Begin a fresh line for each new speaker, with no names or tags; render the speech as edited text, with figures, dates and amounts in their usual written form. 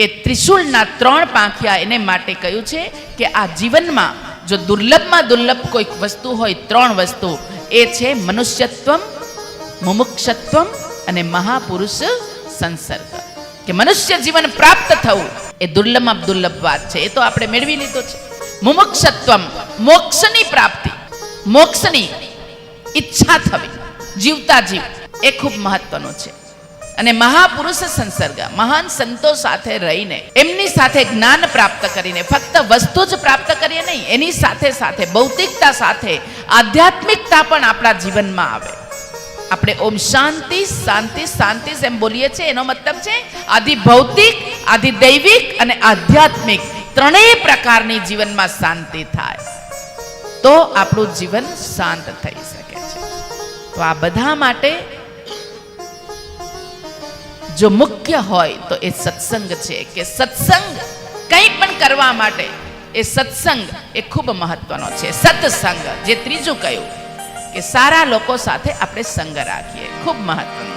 એ ત્રિશુલના 3 પાંખિયા એને માટે કહ્યું છે કે આ જીવનમાં જો દુર્લભમાં દુર્લભ કોઈક વસ્તુ હોય 3 વસ્તુ, એ છે મનુષ્યત્વમ, મુમુક્ષત્વમ અને મહાપુરુષ સંસર્ગ. કે મનુષ્ય જીવન પ્રાપ્ત થવું એ દુર્લભમાં દુર્લભ વાત છે. એ તો આપણે મેળવી લીધો છે. મુમુક્ષત્વમ, મોક્ષની પ્રાપ્તિ, મોક્ષની ઈચ્છા થવી, જીવતા જીવ, એ ખૂબ મહત્વનું છે. અને મહાપુરુષ સંસર્ગ, મહાન સંતો સાથે રહીને એમની સાથે જ્ઞાન પ્રાપ્ત કરીને ફક્ત વસ્તુ જ પ્રાપ્ત કરીએ નહીં, એની સાથે સાથે ભૌતિકતા સાથે આધ્યાત્મિકતા પણ આપણા જીવનમાં આવે. આપણે ઓમ શાંતિ શાંતિ શાંતિ એમ બોલીએ છીએ, એનો મતલબ છે આદિ ભૌતિક, આદિ દૈવિક અને આધ્યાત્મિક ત્રણેય પ્રકારની જીવનમાં શાંતિ થાય તો આપણું જીવન શાંત થઈ શકે છે. તો આ બધા માટે જો મુખ્ય હોય તો એ સત્સંગ છે. કે સત્સંગ કંઈ પણ કરવા માટે એ સત્સંગ એ ખૂબ મહત્વનો છે. સત્સંગ, જે ત્રીજું કહ્યું કે સારા લોકો સાથે આપણે સંગ રાખીએ, ખૂબ મહત્વનું.